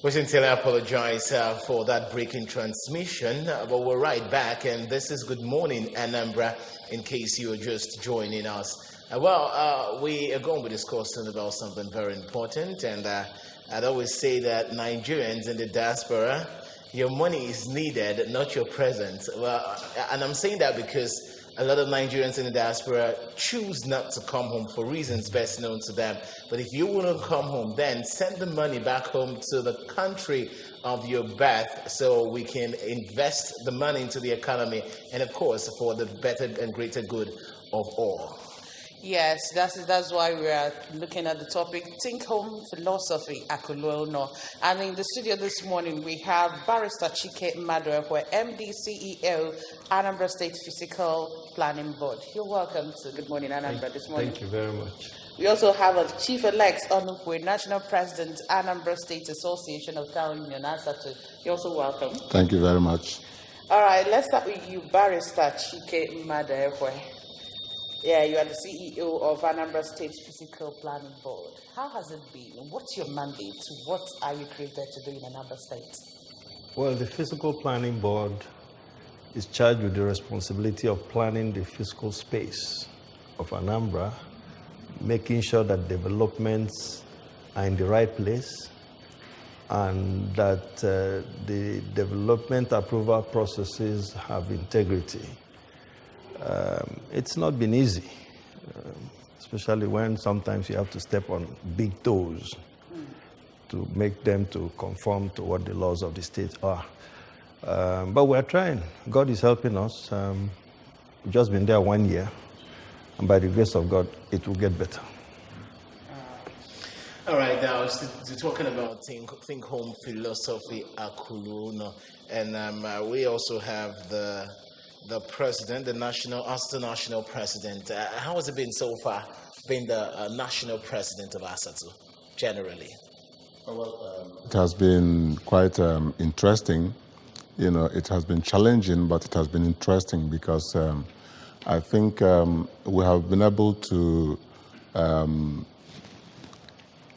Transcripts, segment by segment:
We sincerely apologize for that breaking transmission, but we're right back, and this is Good Morning Anambra, in case you're just joining us. We are going to be discussing about something very important, and I'd always say that Nigerians in the diaspora, your money is needed, not your presence. And I'm saying that because a lot of Nigerians in the diaspora choose not to come home for reasons best known to them. But if you want to come home, then send the money back home to the country of your birth so we can invest the money into the economy and, of course, for the better and greater good of all. Yes, that's why we are looking at the topic, Think Home Philosophy, Akulue. And in the studio this morning, we have Barrister Chike Mmadụ, MD, CEO, Anambra State Physical Planning Board. You're welcome to Good Morning Anambra this morning. Thank you very much. We also have a Chief-elect Onukwe, National President, Anambra State Association of Town Union. You're also welcome. Thank you very much. All right, let's start with you, Barrister Chike Mmadụ. Yeah, you are the CEO of Anambra State Physical Planning Board. How has it been? What's your mandate? What are you created to do in Anambra State? Well, the Physical Planning Board is charged with the responsibility of planning the physical space of Anambra, making sure that developments are in the right place and that the development approval processes have integrity. It's not been easy, especially when sometimes you have to step on big toes to make them to conform to what the laws of the state are. But we're trying. God is helping us. We've just been there 1 year, and by the grace of God, it will get better. All right, now we're talking about Think Home Philosophy, Akulue, and we also have the president, the national president. How has it been so far, being the national president of ASATU, generally? It has been quite interesting. You know, it has been challenging, but it has been interesting because I think we have been able to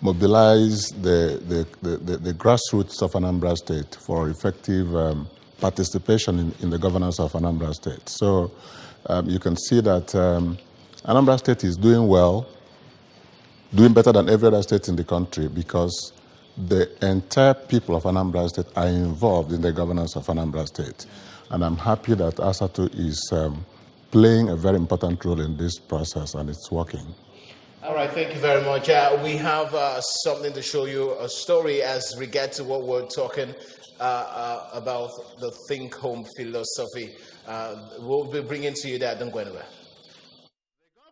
mobilize the grassroots of Anambra State for effective participation in the governance of Anambra State. So you can see that Anambra State is doing well, doing better than every other state in the country because the entire people of Anambra State are involved in the governance of Anambra State. And I'm happy that ASATU is playing a very important role in this process, and it's working. All right, thank you very much. We have something to show you, a story as regards to what we're talking about the Think Home Philosophy. We'll be bringing to you that. Don't go anywhere.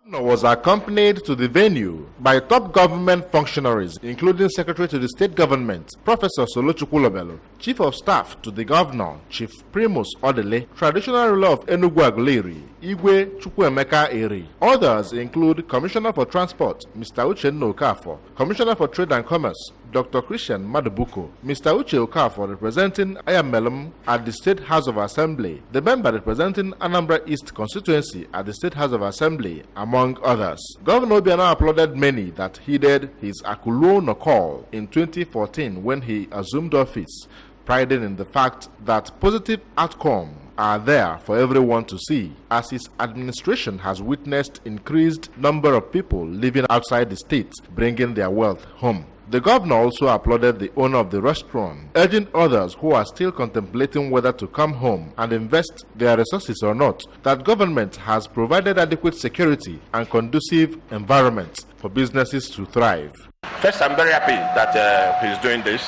The governor was accompanied to the venue by top government functionaries, including Secretary to the State Government, Professor Solochukwu Lobelu, Chief of Staff to the Governor, Chief Primus Odele, Traditional Ruler of Enugu Aguleri, Igwe Chukwuemeka Eri. Others include Commissioner for Transport, Mr. Uchenna Okafor, Commissioner for Trade and Commerce, Dr. Christian Madubuko, Mr. Uche Okafor representing Ayamelum at the State House of Assembly, the member representing Anambra East constituency at the State House of Assembly, among others. Governor Obiano applauded many that heeded his Akulue call in 2014 when he assumed office, priding in the fact that positive outcomes are there for everyone to see, as his administration has witnessed increased number of people living outside the state, bringing their wealth home. The governor also applauded the owner of the restaurant, urging others who are still contemplating whether to come home and invest their resources or not, that government has provided adequate security and conducive environments for businesses to thrive. First, I'm very happy that he's doing this.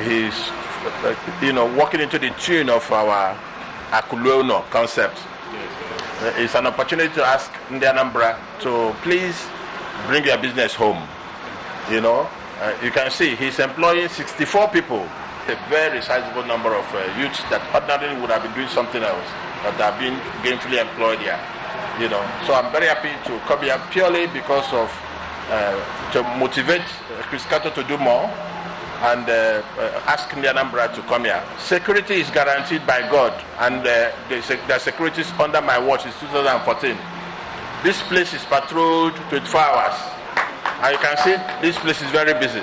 He's, walking into the tune of our Akulue concept. It's an opportunity to ask Anambra to please bring your business home. You can see he's employing 64 people, a very sizable number of youths that ordinarily would have been doing something else, but have been gainfully employed here. So I'm very happy to come here purely because of to motivate Chris Kato to do more and ask Anambra to come here. Security is guaranteed by God, and the security is under my watch since 2014. This place is patrolled 24 hours. And you can see this place is very busy.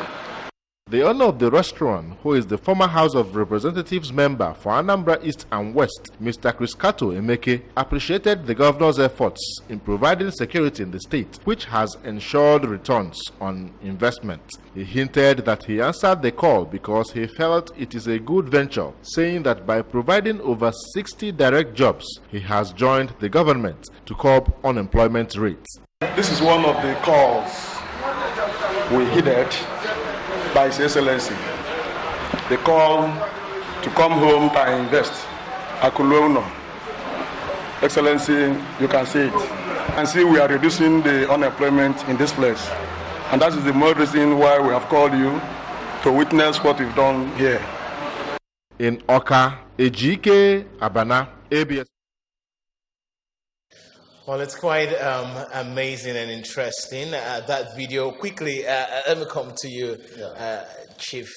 The owner of the restaurant, who is the former House of Representatives member for Anambra East and West, Mr. Criskato Emeke, appreciated the governor's efforts in providing security in the state, which has ensured returns on investment. He hinted that he answered the call because he felt it is a good venture, saying that by providing over 60 direct jobs, he has joined the government to curb unemployment rates. This is one of the calls we heeded by His Excellency. The call to come home and invest. Akulue. Excellency, you can see it. And see, we are reducing the unemployment in this place. And that is the more reason why we have called you to witness what we've done here. In Oka, Ejike Abana, ABS. Well, it's quite amazing and interesting. That video, quickly, let me come to you, Chief.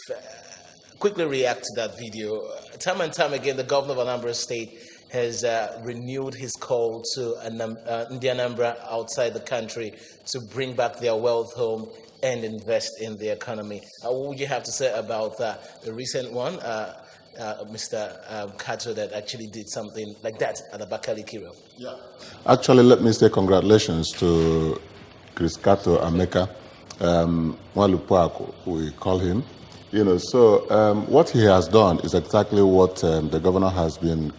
Quickly react to that video. Time and time again, the governor of Anambra State has renewed his call to Anambra outside the country to bring back their wealth home and invest in the economy. What would you have to say about the recent one, Mr. Kato, that actually did something like that at the Abakaliki Road? Yeah. Actually, let me say congratulations to Criskato Emeke, Walupuako, we call him. What he has done is exactly what the governor has been,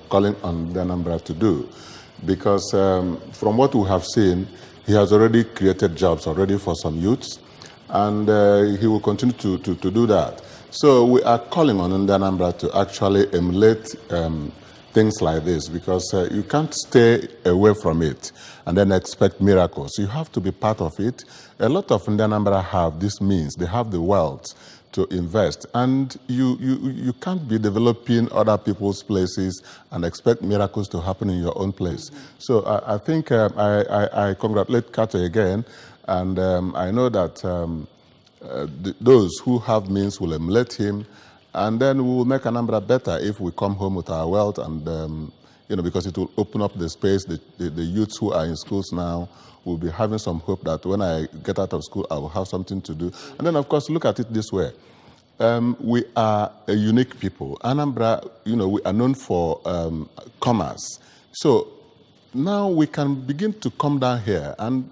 calling on the Anambra to do. Because from what we have seen, he has already created jobs already for some youths, and he will continue to do that. So we are calling on Anambra to actually emulate things like this, because you can't stay away from it and then expect miracles. You have to be part of it. A lot of Anambra have this means, they have the wealth to invest, and you can't be developing other people's places and expect miracles to happen in your own place. So I think I congratulate Kato again, and I know that those who have means will emulate him, and then we will make Anambra better if we come home with our wealth, and because it will open up the space. The youths who are in schools now will be having some hope that when I get out of school, I will have something to do. And then, of course, look at it this way. We are a unique people. Anambra, we are known for commerce. So now we can begin to come down here, and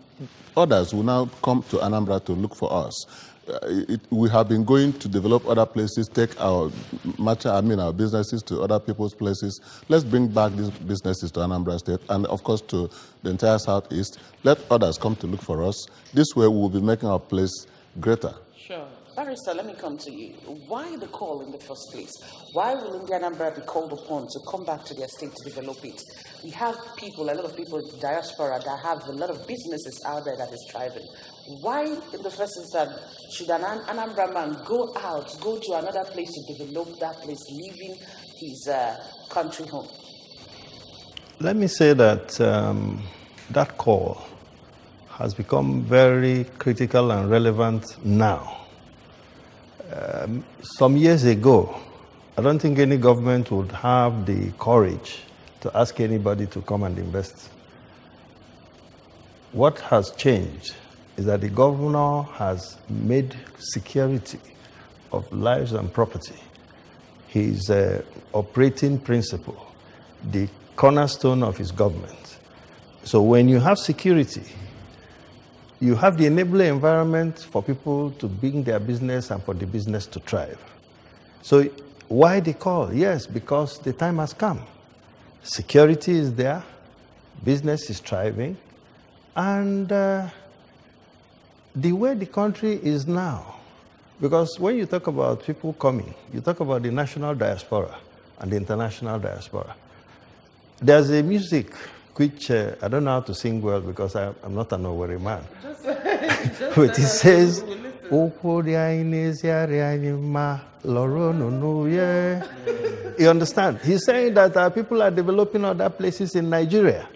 others will now come to Anambra to look for us. We have been going to develop other places, take our businesses to other people's places. Let's bring back these businesses to Anambra State, and of course to the entire Southeast. Let others come to look for us. This way we will be making our place greater. Sure. Barrister, let me come to you. Why the call in the first place? Why will Anambra be called upon to come back to their state to develop it? We have a lot of people in the diaspora that have a lot of businesses out there that is thriving. Why, in the first instance, should an Anambra man go to another place to develop that place, leaving his country home? Let me say that that call has become very critical and relevant now. Some years ago, I don't think any government would have the courage to ask anybody to come and invest. What has changed is that the governor has made security of lives and property his operating principle, the cornerstone of his government. So when you have security, you have the enabling environment for people to bring their business and for the business to thrive. So why the call? Yes, because the time has come. Security is there, business is thriving, and the way the country is now, because when you talk about people coming, you talk about the national diaspora and the international diaspora. There's a music which I don't know how to sing well because I'm not an Owerri man. But it says, you understand? He's saying that people are developing other places in Nigeria.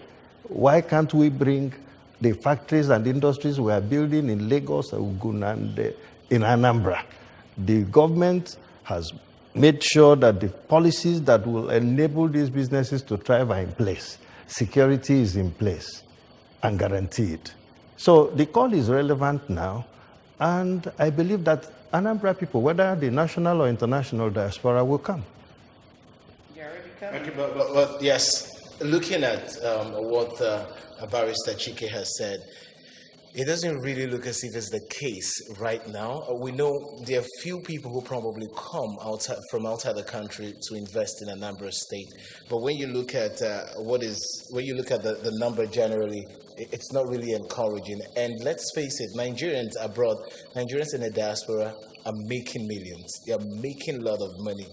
Why can't we bring the factories and industries we are building in Lagos, Ogun, and in Anambra? The government has made sure that the policies that will enable these businesses to thrive are in place. Security is in place and guaranteed. So the call is relevant now, And I believe that Anambra people, whether the national or international diaspora, will come. Okay, but yes, looking at what Barrister Chike has said, it doesn't really look as if it's the case right now. We know there are few people who probably come from outside the country to invest in Anambra State. But when you look at the number generally, it's not really encouraging. And let's face it, Nigerians abroad, Nigerians in the diaspora are making millions. They are making a lot of money.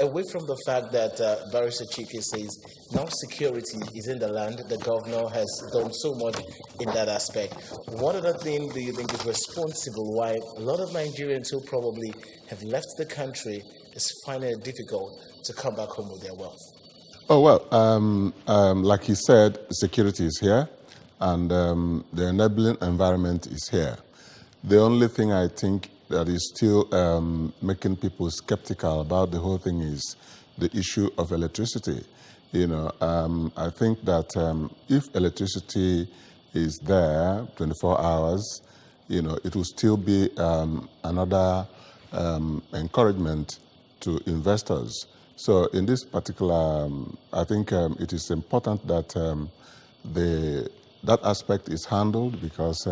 Away from the fact that Barrister Chike says now security is in the land, the governor has done so much in that aspect. What other thing do you think is responsible why a lot of Nigerians who probably have left the country is finding it difficult to come back home with their wealth? Oh, well, like he said, security is here and the enabling environment is here. The only thing I think that is still making people skeptical about the whole thing is the issue of electricity. I think that if electricity is there 24 hours, it will still be another encouragement to investors. So in this particular, I think it is important that that aspect is handled, because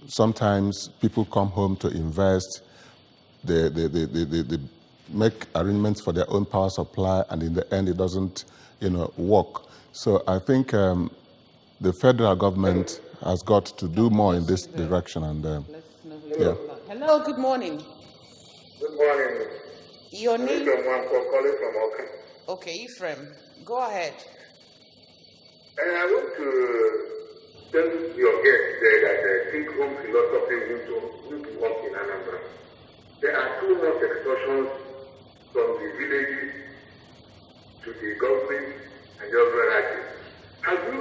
sometimes people come home to invest, they make arrangements for their own power supply, and in the end it doesn't work. So I think the federal government has got to do more in this direction. And yeah. Hello, good morning. Good morning. Your name? Calling from Oka. Okay, Ephraim, go ahead. I want to tell your guests there that the think-home philosophy need to work in Anambra. There are too much extortions from the villages to the government and the other. Have you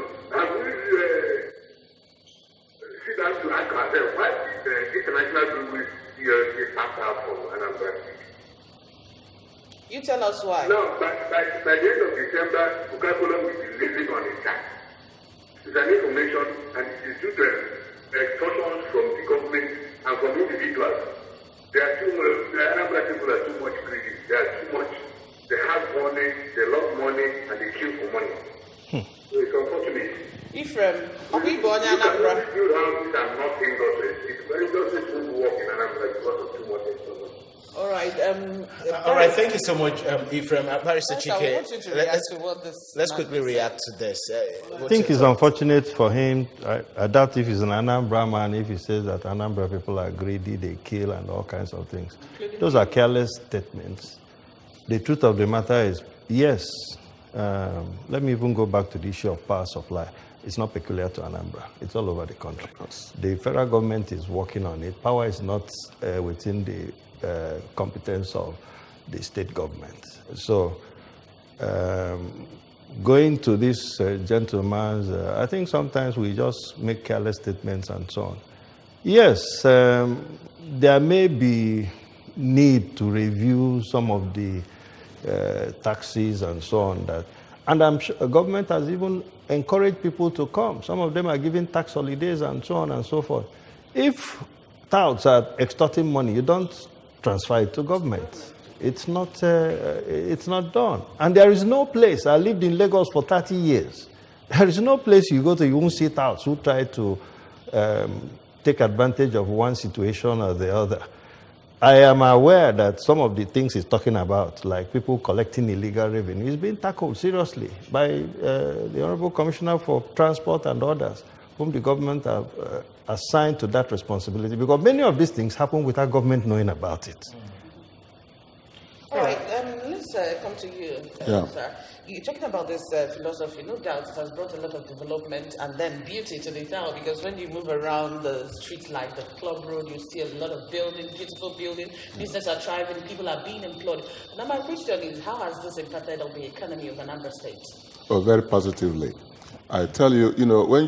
sit down to ask ourselves why the international tourists is passed out from Anambra? You tell us why. No, by the end of December, Coca-Cola will be living on its tax. It's an information, and it is due to extortions from the government and from individuals. The Anambra people are too much greedy. They are too much. They have money, they love money, and they kill for money. So it's unfortunate. Ephraim, are we born in Anambra? Build houses and not industries. It's very industries won't work in Anambra because of too much extortion. All right. All right. Thank you so much, Ephraim. Barrister Chike, let's quickly react to this. I think it's unfortunate for him. I doubt if he's an Anambra man, if he says that Anambra people are greedy, they kill and all kinds of things. Those are careless statements. The truth of the matter is, yes, let me even go back to the issue of power supply. It's not peculiar to Anambra. It's all over the country. The federal government is working on it. Power is not within the competence of the state government. So going to this gentleman's, I think sometimes we just make careless statements and so on. Yes, there may be need to review some of the taxes and so on. And I'm sure the government has even encouraged people to come. Some of them are giving tax holidays and so on and so forth. If touts are extorting money, you don't transfer it to government. It's not done. And there is no place, I lived in Lagos for 30 years. There is no place you go to, you won't see touts who try to take advantage of one situation or the other. I am aware that some of the things he's talking about, like people collecting illegal revenue, is being tackled seriously by the Honorable Commissioner for Transport and others, whom the government have assigned to that responsibility, because many of these things happen without government knowing about it. All right, let's come to you, sir. You're talking about this philosophy. No doubt it has brought a lot of development and then beauty to the town, because when you move around the street like the Club Road, you see a lot of building, beautiful building, businesses are thriving, people are being employed. Now my question is, how has this impacted on the economy of Anambra State? Oh, very positively. I tell you, when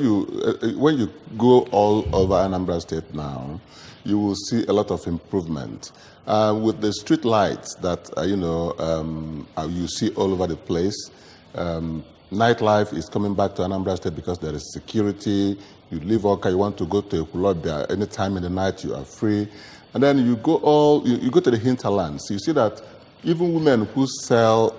you go all over Anambra State now, you will see a lot of improvement. With the street lights that, you see all over the place, nightlife is coming back to Anambra State because there is security. You leave Oka, you want to go to Akulue, any time in the night you are free. And then you go you go to the hinterlands. You see that even women who sell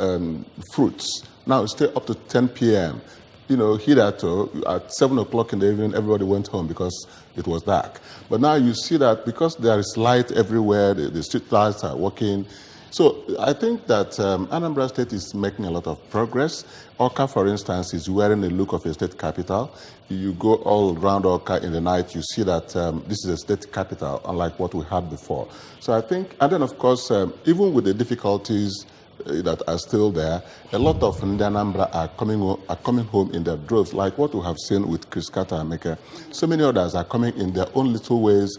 fruits now stay up to 10 p.m. Hitherto, at 7 o'clock in the evening, everybody went home because it was dark. But now you see that because there is light everywhere, the street lights are working. So I think that Anambra State is making a lot of progress. Oka, for instance, is wearing the look of a state capital. You go all around Oka in the night, you see that this is a state capital, unlike what we had before. So I think, and then of course, even with the difficulties that are still there, a lot of Anambra are coming home in their droves, like what we have seen with Chris Carter and Meke. So many others are coming in their own little ways.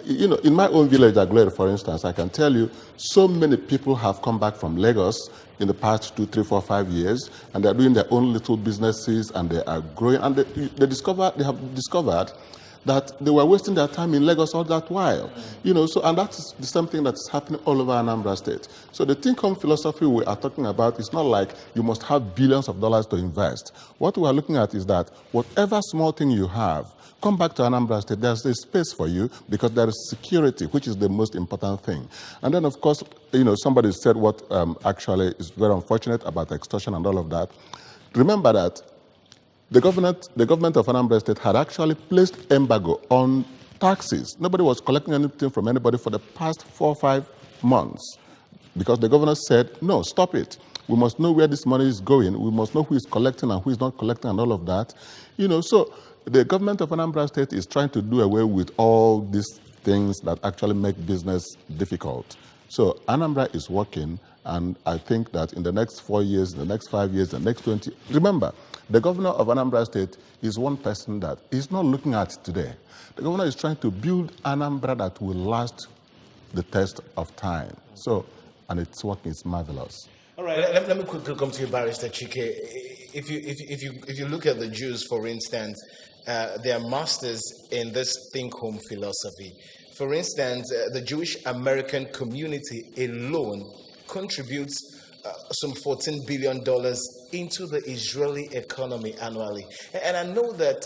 In my own village, Akulue, for instance, I can tell you, so many people have come back from Lagos in the past 2, 3, 4, 5 years, and they're doing their own little businesses, and they are growing, and they have discovered that they were wasting their time in Lagos all that while. And that's the same thing that's happening all over Anambra State. So the think home philosophy we are talking about is not like you must have billions of dollars to invest. What we are looking at is that whatever small thing you have, come back to Anambra State. There's a space for you because there is security, which is the most important thing. And then, of course, somebody said what actually is very unfortunate about extortion and all of that. Remember that the government of Anambra State had actually placed embargo on taxes. Nobody was collecting anything from anybody for the past 4 or 5 months because the governor said, no, stop it. We must know where this money is going. We must know who is collecting and who is not collecting and all of that. So the government of Anambra State is trying to do away with all these things that actually make business difficult. So Anambra is working, and I think that in the next 4 years, the next 5 years, the next 20, remember, the governor of Anambra State is one person that is not looking at today. The governor is trying to build Anambra that will last the test of time. So, and it's working, it's marvelous. All right, let me quickly come to you, Barrister Chike. If you look at the Jews, for instance, they are masters in this think home philosophy. For instance, the Jewish American community alone contributes some $14 billion into the Israeli economy annually. And I know that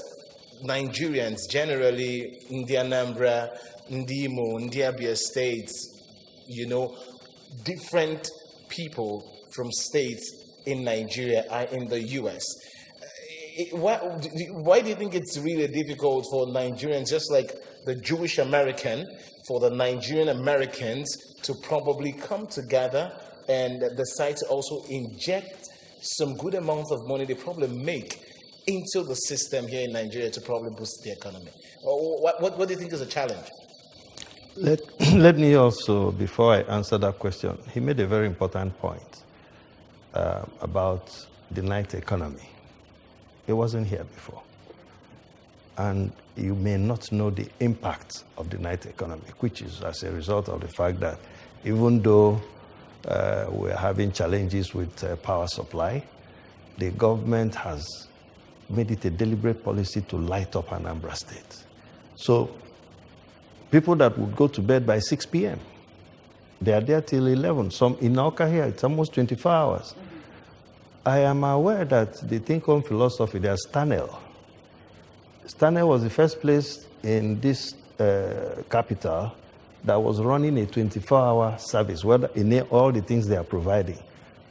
Nigerians generally in the Anambra, in the Imo, in the Abia states, different people from states in Nigeria are in the U.S. Why do you think it's really difficult for Nigerians, just like the Jewish American, for the Nigerian Americans to probably come together and decide to also inject some good amount of money they probably make into the system here in Nigeria to probably boost the economy? What do you think is a challenge? Let me also, before I answer that question, he made a very important point about the night economy. It wasn't here before. And you may not know the impact of the night economy, which is as a result of the fact that even though we're having challenges with power supply, the government has made it a deliberate policy to light up Anambra State. So people that would go to bed by 6 p.m., they are there till 11. Some in Oka here, it's almost 24 hours. I am aware that the think home philosophy, there's Stanel. Stanel was the first place in this capital that was running a 24-hour service, whether in all the things they are providing.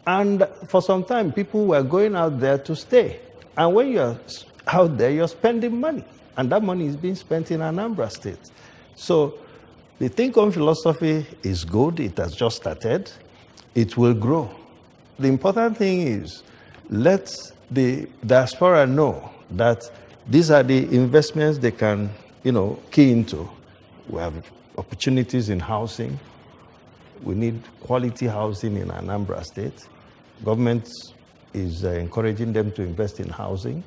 And for some time, people were going out there to stay. And when you're out there, you're spending money. And that money is being spent in Anambra State. So the think home philosophy is good. It has just started. It will grow. The important thing is let the diaspora know that these are the investments they can, key into. We have opportunities in housing. We need quality housing in Anambra State. Government is encouraging them to invest in housing.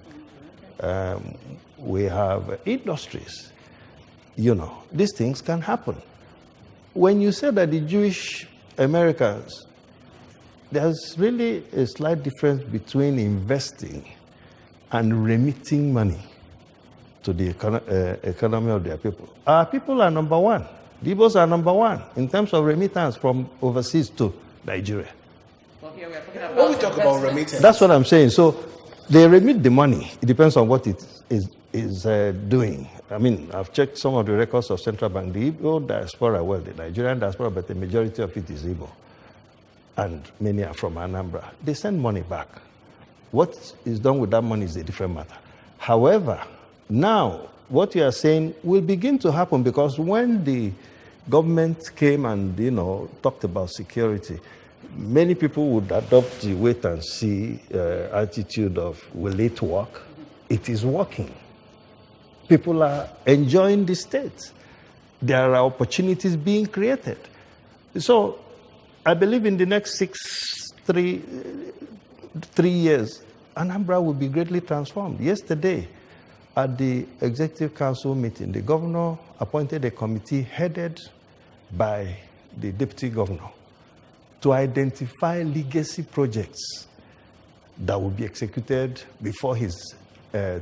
We have industries. These things can happen. When you say that the Jewish Americans, there's really a slight difference between investing and remitting money to the economy of their people. Our people are number one. The Igbos are number one in terms of remittance from overseas to Nigeria. Well, here we are talking about when we talk about remittance, that's what I'm saying. So They remit the money. It depends on what it is doing. I mean, I've checked some of the records of Central Bank. The Igbo diaspora, well, the Nigerian diaspora, but the majority of it is Igbo. And many are from Anambra. They send money back. What is done with that money is a different matter. However, now, what you are saying will begin to happen, because when the government came and, talked about security, many people would adopt the wait and see attitude of, will it work? It is working. People are enjoying the state. There are opportunities being created. So I believe in the next 3 years, Anambra will be greatly transformed. Yesterday, at the Executive Council meeting, the governor appointed a committee headed by the deputy governor to identify legacy projects that will be executed before his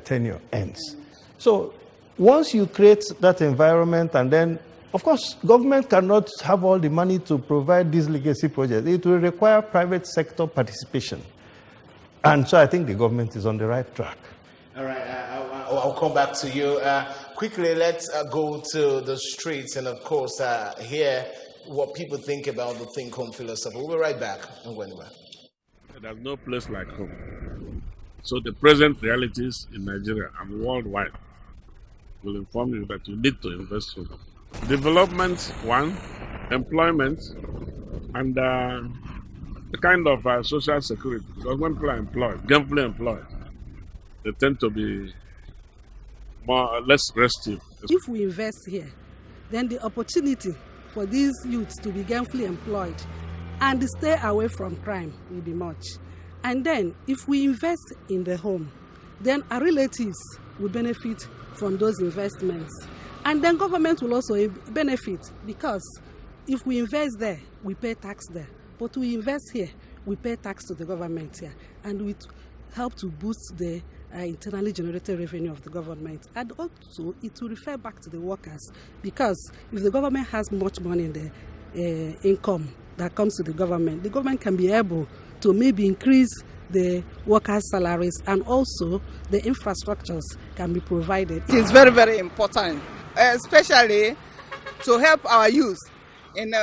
tenure ends. So once you create that environment, and then, of course, government cannot have all the money to provide these legacy projects. It will require private sector participation. And so I think the government is on the right track. All right, I'll come back to you. Quickly, let's go to the streets and, of course, hear what people think about the think home philosophy. We'll be right back. There's no place like home. So the present realities in Nigeria and worldwide will inform you that you need to invest in development, one, employment, and the kind of social security. Because when people are employed, gainfully employed, they tend to be more or less restive. If we invest here, then the opportunity for these youths to be gainfully employed and stay away from crime will be much. And then, if we invest in the home, then our relatives will benefit from those investments. And then government will also benefit, because if we invest there, we pay tax there. But we invest here, we pay tax to the government here. And we help to boost the internally generated revenue of the government. And also, it will refer back to the workers, because if the government has much money in the income that comes to the government can be able to maybe increase the workers' salaries, and also the infrastructures can be provided. It is very, very important, especially to help our youth in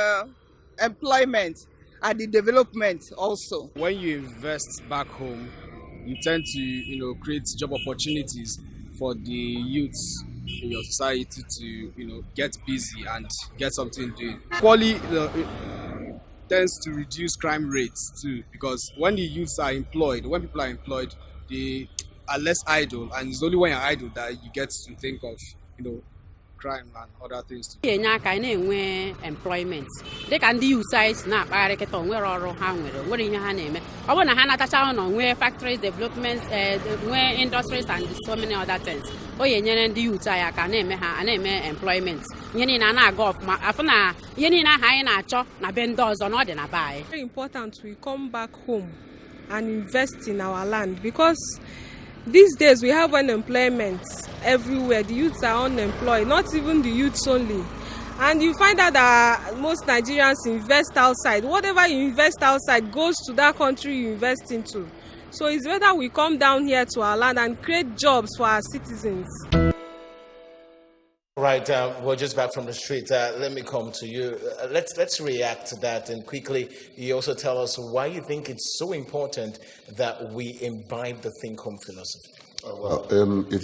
employment and the development also. When you invest back home, you tend to create job opportunities for the youths in your society to get busy and get something doing. Quality tends to reduce crime rates too, because when the youths are employed, when people are employed, they are less idle, and it's only when you're idle that you get to think of crime and other things. Employment. They can do size na pareketo nwere ọrụ ha nwere nwere ihe ha na-eme. Ọ bụrụ na ha natacha ọnọ nwee factories development, nwee industries and so many other things. Oye nyere ndị youth aya ka na-eme ha na-eme employment. Ihe niile na-aga ọfụma. Afụ na ihe niile ha anyị na-achọ na be ndị ọzọ na ọ dị na be anyị. Very important we come back home and invest in our land, because these days we have unemployment everywhere. The youths are unemployed, not even the youths only. And you find out that most Nigerians invest outside. Whatever you invest outside goes to that country you invest into. So it's better we come down here to our land and create jobs for our citizens. Right, we're just back from the street. Let me come to you. Let's react to that, and quickly, you also tell us why you think it's so important that we imbibe the think home philosophy. Well, it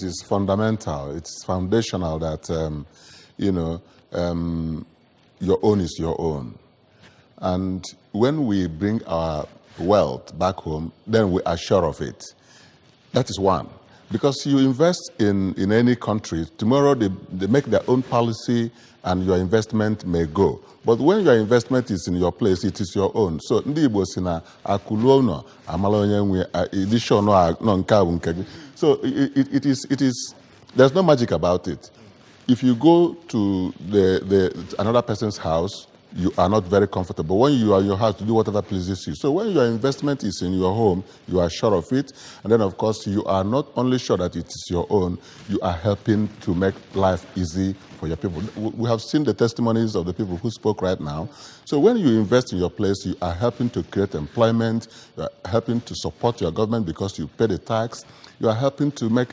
is fundamental. It's foundational that your own is your own, and when we bring our wealth back home, then we are sure of it. That is one. Because you invest in any country, tomorrow they make their own policy and your investment may go. But when your investment is in your place, it is your own. So, ndị Igbo si na Akulue no amala onye nwe edition no nke. So it is there's no magic about it. If you go to another person's house, you are not very comfortable. When you are in your house, you do whatever pleases you. So when your investment is in your home, you are sure of it. And then, of course, you are not only sure that it is your own, you are helping to make life easy for your people. We have seen the testimonies of the people who spoke right now. So when you invest in your place, you are helping to create employment, you are helping to support your government because you pay the tax, you are helping to make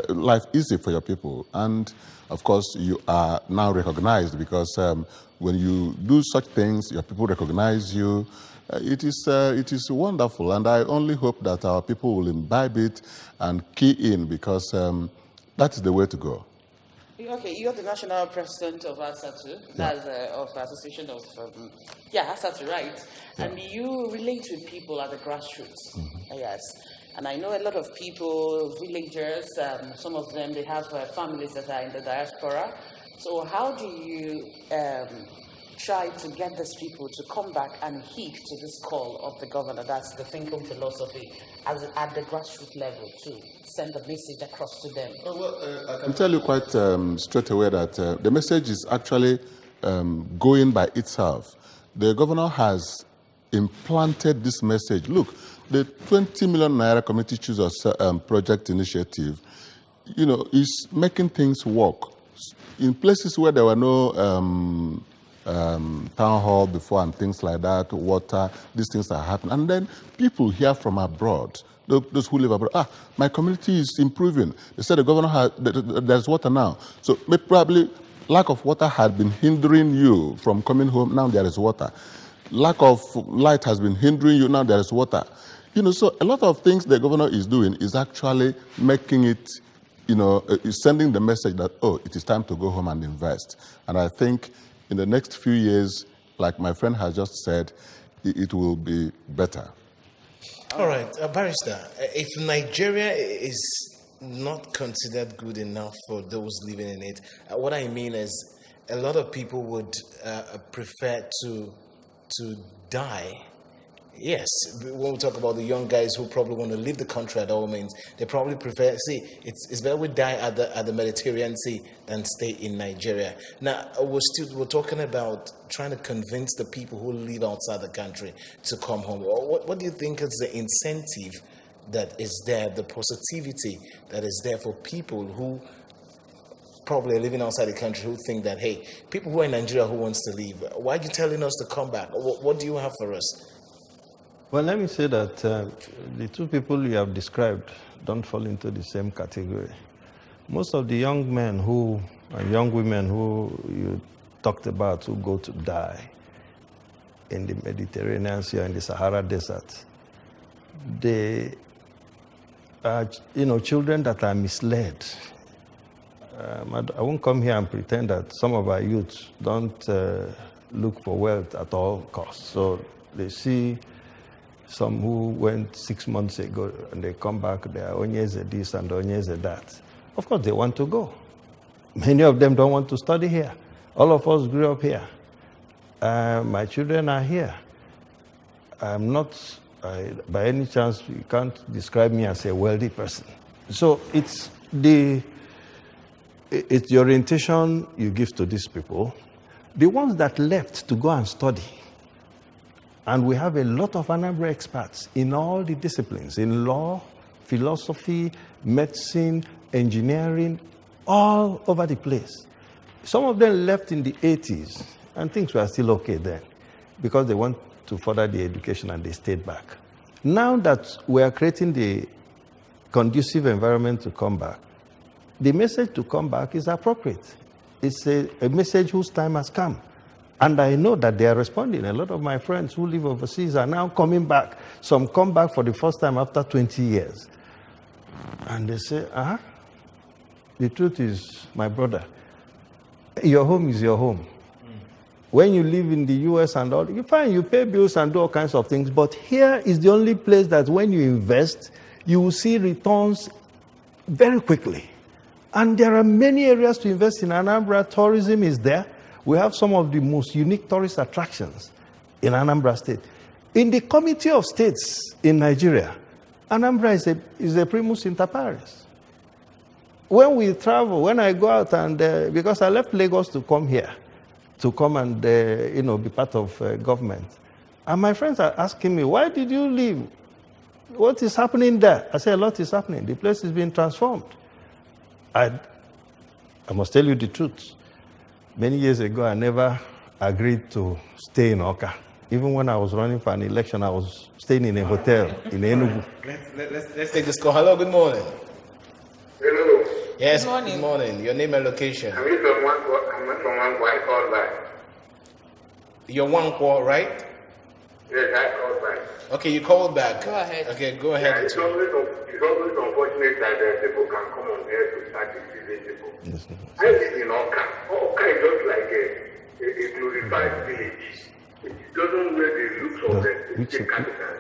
life easy for your people. And of course, you are now recognized because when you do such things, your people recognize you. It is wonderful, and I only hope that our people will imbibe it and key in, because that is the way to go. Okay, you're the national president of ASATU, that's of the Association of, ASATU, right? Yeah. And you relate with people at the grassroots, yes. And I know a lot of people, villagers, some of them, they have families that are in the diaspora. So how do you try to get these people to come back and heed to this call of the governor? That's the think home philosophy at the grassroots level, to send the message across to them. I can tell you quite straight away that the message is actually going by itself. The governor has implanted this message. Look, the 20 million Naira Community Choosers project initiative, is making things work. In places where there were no town hall before and things like that, water, these things are happening. And then people hear from abroad, those who live abroad, my community is improving. They said the governor there's water now. So probably lack of water had been hindering you from coming home. Now there is water. Lack of light has been hindering you. Now there is water. So a lot of things the governor is doing is actually making it, is sending the message that, it is time to go home and invest. And I think in the next few years, like my friend has just said, it will be better. All right, Barrister, if Nigeria is not considered good enough for those living in it, what I mean is a lot of people would prefer to die. Yes, when we talk about the young guys who probably want to leave the country at all means, they probably prefer, it's better we die at the Mediterranean Sea than stay in Nigeria. Now, we're talking about trying to convince the people who live outside the country to come home. What do you think is the incentive that is there, the positivity that is there for people who probably are living outside the country who think that, hey, people who are in Nigeria who wants to leave, why are you telling us to come back? What do you have for us? Well, let me say that the two people you have described don't fall into the same category. Most of the young men and young women who you talked about who go to die in the Mediterranean Sea and the Sahara Desert, they are, children that are misled. I won't come here and pretend that some of our youth don't look for wealth at all costs. So they see some who went 6 months ago and they come back, they are Onyeze this and Onyeze that. Of course, they want to go. Many of them don't want to study here. All of us grew up here. My children are here. I'm not, by any chance, you can't describe me as a wealthy person. So it's the orientation you give to these people. The ones that left to go and study, and we have a lot of Anambra experts in all the disciplines, in law, philosophy, medicine, engineering, all over the place. Some of them left in the 80s, and things were still okay then, because they want to further their education and they stayed back. Now that we are creating the conducive environment to come back, the message to come back is appropriate. It's a message whose time has come. And I know that they are responding. A lot of my friends who live overseas are now coming back. Some come back for the first time after 20 years. And they say, the truth is, my brother, your home is your home. When you live in the US and all, you pay bills and do all kinds of things. But here is the only place that when you invest, you will see returns very quickly. And there are many areas to invest in. Anambra, tourism is there. We have some of the most unique tourist attractions in Anambra State. In the Committee of States in Nigeria, Anambra is a primus inter pares. When we travel, when I go out and, because I left Lagos to come here, to come and be part of government. And my friends are asking me, why did you leave? What is happening there? I say, a lot is happening. The place is being transformed. I must tell you the truth. Many years ago, I never agreed to stay in Oka. Even when I was running for an election, I was staying in a hotel in Enugu. Let's take this call. Hello, good morning. Hello. Yes, good morning. Your name and location. I'm from Wankwa. I called back. You're Wankwa, right? Yes, I called back. Okay, you called back. Go ahead. Okay, go ahead. Yeah, it's always unfortunate that people can come on air to start deceiving people. Yes. I live in Oka. Oka is just like a glorified village. It doesn't wear the looks of the state capital.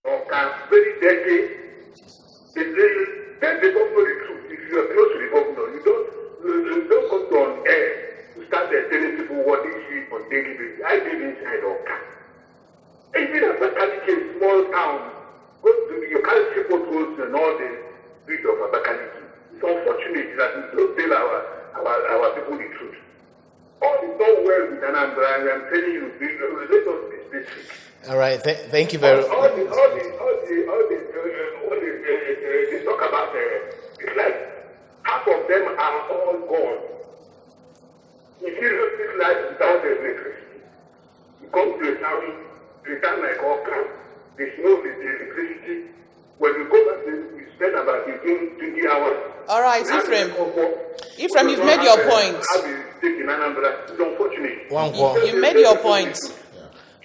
Oka, very dirty. Tell the governor the truth. If you are close to the governor, you don't come to on air to start telling people what they see on daily basis. I live inside Oka. Even as Abakaliki, a small town, you can't see photos and all the streets of Abakaliki. It's unfortunate that we don't tell our people the truth. All is not well with Anambra, and I'm telling you, let us be specific. All right, thank you very much. All the talk about it's like half of them are all gone. If you look at life without electricity, you come to a town like Oka, there's no electricity. When we go back there, we spend about 20 hours. All right, Ephraim, you've made your point. It's unfortunate. You made your point.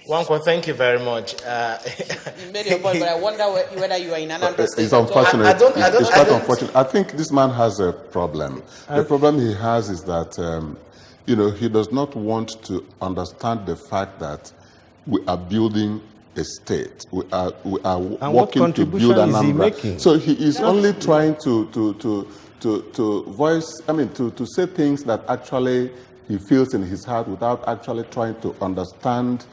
Wankwa, thank you very much. You made your point, but I wonder whether you are in Anambra State. It's unfortunate. It's quite unfortunate. I think this man has a problem. The problem he has is that, he does not want to understand the fact that we are building a state. We are working to build Anambra. So he is only trying to voice, to say things that actually he feels in his heart without actually trying to understand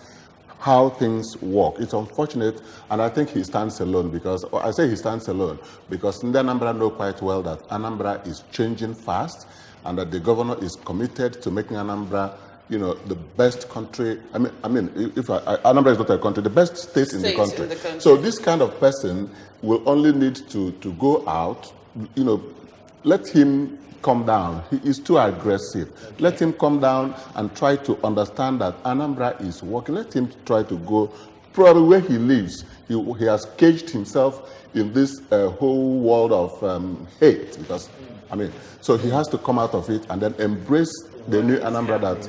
how things work. It's unfortunate, and I think he stands alone because, I say he stands alone, because the Anambra know quite well that Anambra is changing fast and that the governor is committed to making Anambra, the best country. Anambra is not a country, the best state in the country. So this kind of person will only need to go out, let him come down. He is too aggressive. Okay. Let him come down and try to understand that Anambra is working. Let him try to go probably where he lives. He has caged himself in this whole world of hate because, so he has to come out of it and then embrace the new Anambra that,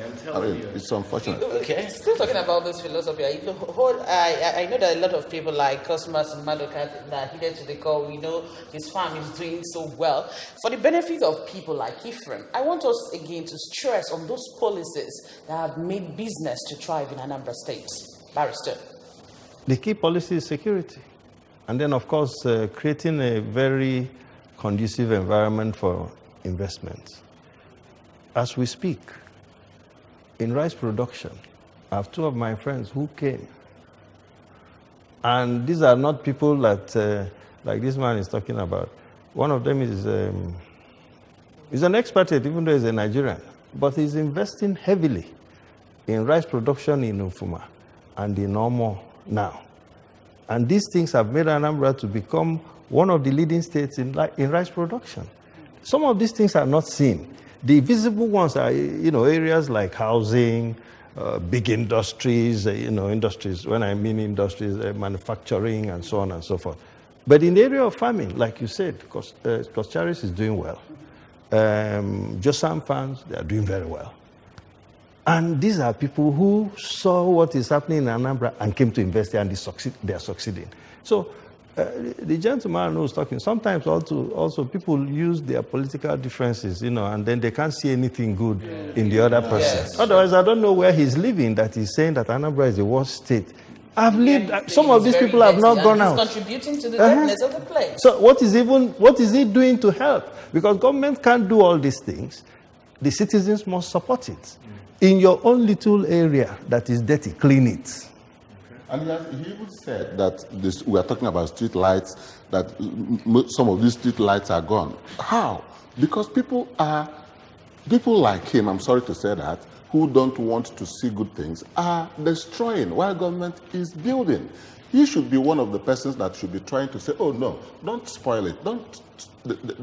it's unfortunate. Okay. Still talking about this philosophy, I know that a lot of people like Cosmas and Madoka that heeded to the call. We know his farm is doing so well. For the benefit of people like Ephraim, I want us again to stress on those policies that have made business to thrive in Anambra State. Barrister. The key policy is security. And then, of course, creating a very conducive environment for investments. As we speak, in rice production, I have two of my friends who came. And these are not people that, like this man is talking about. One of them is an expatriate, even though he's a Nigerian. But he's investing heavily in rice production in Ufuma and in Omo now. And these things have made Anambra to become one of the leading states in rice production. Some of these things are not seen. The visible ones are, areas like housing, big industries, industries. When I mean industries, manufacturing, and so on and so forth. But in the area of farming, like you said, Coscharis is doing well. Josam farms, they are doing very well. And these are people who saw what is happening in Anambra and came to invest there, and they are succeeding. So the gentleman who was talking, sometimes also people use their political differences, and then they can't see anything good in the other person. Yes. Otherwise, I don't know where he's living that he's saying that Anambra is the worst state. I've lived, some of these people have not gone out. Contributing to the deadness of the place. So what is he doing to help? Because government can't do all these things. The citizens must support it. In your own little area that is dirty, clean it. And he even said that we are talking about street lights, that some of these street lights are gone. How? Because people are People like him, I'm sorry to say that, who don't want to see good things, are destroying while government is building. He should be one of the persons that should be trying to say, oh no, don't spoil it, don't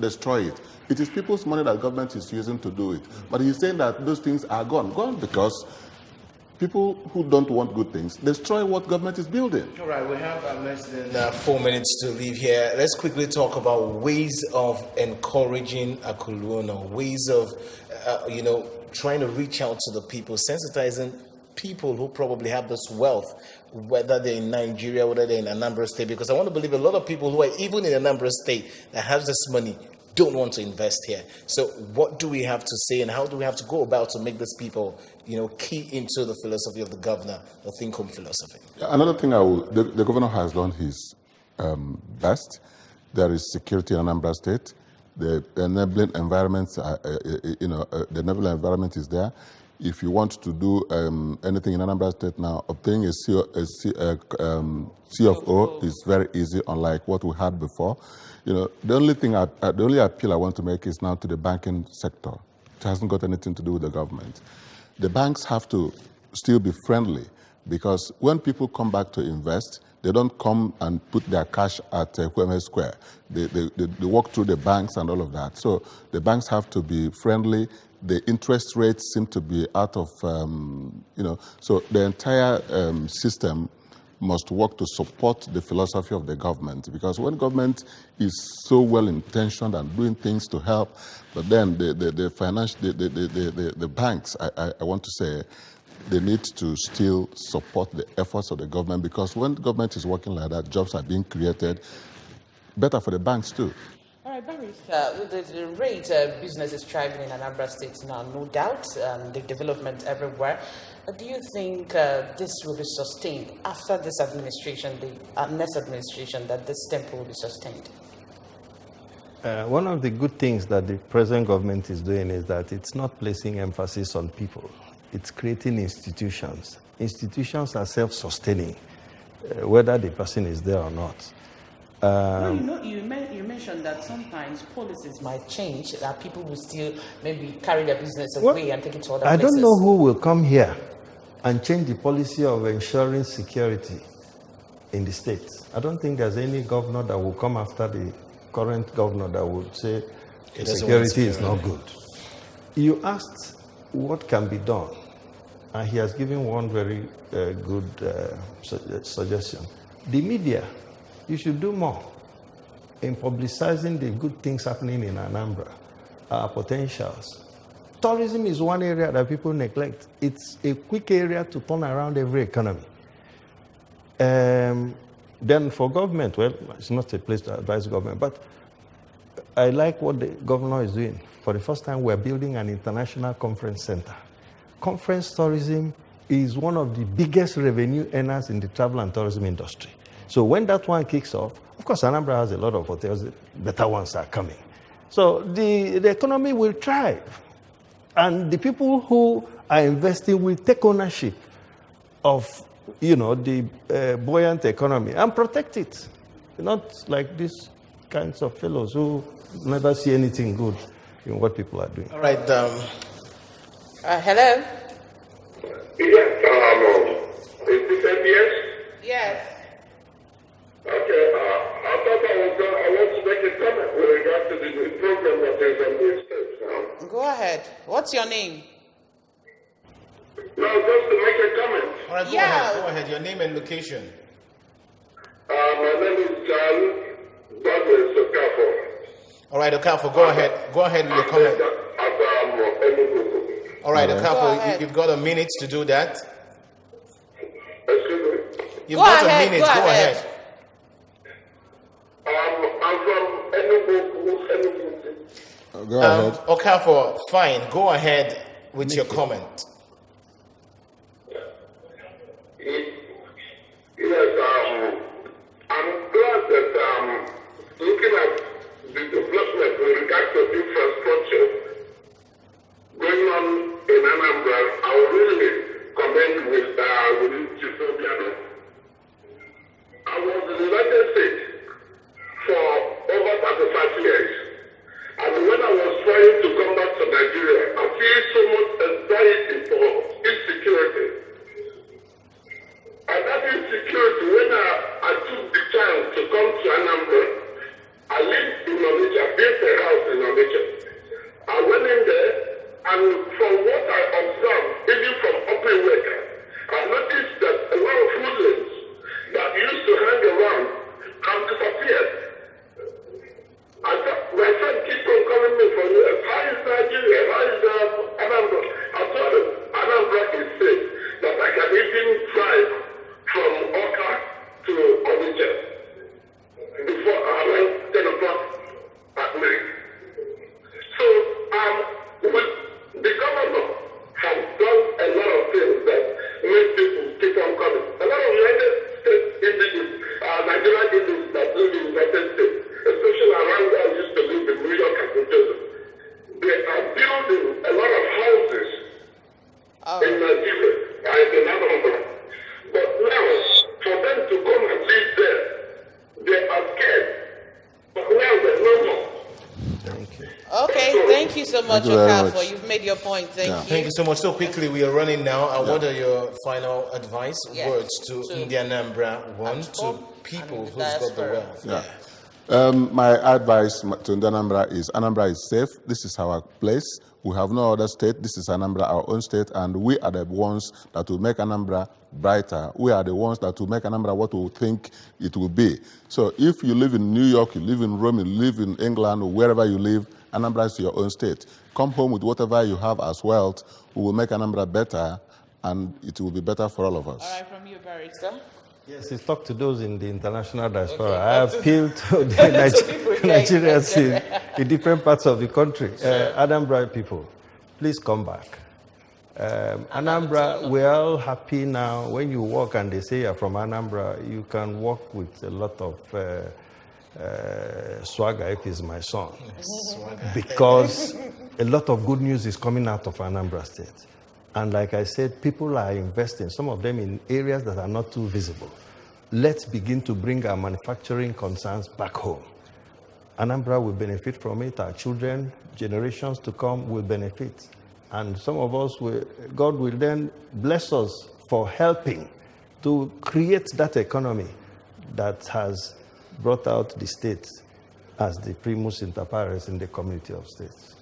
destroy it. It is people's money that government is using to do it. But he's saying that those things are gone because people who don't want good things destroy what government is building. All right, we have less than 4 minutes to leave here. Let's quickly talk about ways of encouraging Akulue, ways of, trying to reach out to the people, sensitizing people who probably have this wealth, whether they're in Nigeria, whether they're in Anambra State, because I want to believe a lot of people who are even in Anambra State that have this money don't want to invest here. So what do we have to say, and how do we have to go about to make these people, key into the philosophy of the governor, the think home philosophy? Another thing the governor has done his best. There is security in Anambra State. The enabling environment, the enabling environment is there. If you want to do anything in Anambra State now, obtaining a CFO is very easy, unlike what we had before. The only appeal I want to make is now to the banking sector. It hasn't got anything to do with the government. The banks have to still be friendly, because when people come back to invest, they don't come and put their cash at Kweme Square. They walk through the banks and all of that. So the banks have to be friendly. The interest rates seem to be out of, so the entire system must work to support the philosophy of the government, because when government is so well intentioned and doing things to help, but then the banks, I want to say, they need to still support the efforts of the government, because when the government is working like that, jobs are being created, better for the banks too. All right, Barrister, with the rate business is thriving in Anambra State now, no doubt, the development everywhere. Do you think this will be sustained after this administration, the next administration, that this tempo will be sustained? One of the good things that the present government is doing is that it's not placing emphasis on people. It's creating institutions. Institutions are self-sustaining, whether the person is there or not. You mentioned that sometimes policies might change, that people will still maybe carry their business away and take it to other places. I don't know who will come here and change the policy of ensuring security in the state. I don't think there's any governor that will come after the current governor that would say security is not good. You asked what can be done, and he has given one very good suggestion. The media, you should do more in publicizing the good things happening in Anambra, our potentials. Tourism is one area that people neglect. It's a quick area to turn around every economy. Then for government, well, it's not a place to advise government, but I like what the governor is doing. For the first time, we're building an international conference center. Conference tourism is one of the biggest revenue earners in the travel and tourism industry. So when that one kicks off, of course, Anambra has a lot of hotels, better ones are coming. So the economy will thrive. And the people who are investing will take ownership of, the buoyant economy and protect it. Not like these kinds of fellows who never see anything good in what people are doing. All right. Hello? Yes, is this MBS? Yes. Okay, I thought I want to make a comment with regard to the program that is on the stage now. Go ahead. What's your name? No, just to make a comment. All right, go ahead. Your name and location. My name is John Douglas Okafor. All right, Okafor, go ahead. Go ahead with your comment. All right, Okafor, you've got a minute to do that. Excuse me? You've got a minute. Go ahead. I'm from Enugu. Go ahead. Okafor, fine. Go ahead with your comment. Yes, I'm glad that looking at the development with regard to infrastructure going on in Anambra, I would really commend with Chisobiano. I was in the United States for over 35 years. And when I was trying to come back to Nigeria, a few live in United States, especially around where I used to live in New York and New Jersey. They are building a lot of houses in Nigeria and in Anambra. But now, for them to come and live there, they are scared. But now there's no more. Thank you. Okay, thank you so much, Okafor. You've made your point. Thank you. Thank you so much. So quickly, we are running now. What are your final advice, words to the Anambra one, to people who's got the wealth? My advice to Anambra is safe. This is our place. We have no other state. This is Anambra, our own state, and we are the ones that will make Anambra brighter. We are the ones that will make Anambra what we think it will be. So if you live in New York, you live in Rome, you live in England, or wherever you live, Anambra is your own state. Come home with whatever you have as wealth. We will make Anambra better, and it will be better for all of us. All right, from you, Barrister. Yes, it's talk to those in the international diaspora. I appeal to the Nigerians in different parts of the country. Anambra people, please come back. Anambra, we're all happy now. When you walk and they say you're from Anambra, you can walk with a lot of swagger, if he's my son. Because a lot of good news is coming out of Anambra State. And like I said, people are investing, some of them in areas that are not too visible. Let's begin to bring our manufacturing concerns back home. Anambra will benefit from it. Our children, generations to come will benefit. And some of us, God will then bless us for helping to create that economy that has brought out the state as the primus inter pares in the community of states.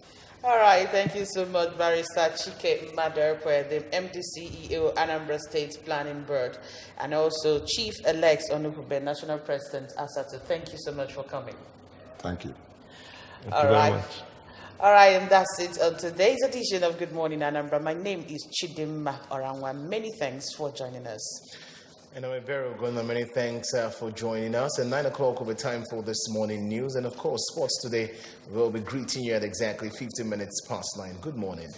All right, thank you so much, Barrister Chike Maderkwe, the MD CEO, Anambra State Planning Board, and also Chief-elect Onukube, National President Asatu. Thank you so much for coming. Thank you. All right. All right, and that's it on today's edition of Good Morning Anambra. My name is Chidimma Orangwa. Many thanks for joining us. And I'm very good. Many thanks for joining us. At 9 o'clock will be time for this morning news. And of course, sports today will be greeting you at exactly 15 minutes past 9. Good morning.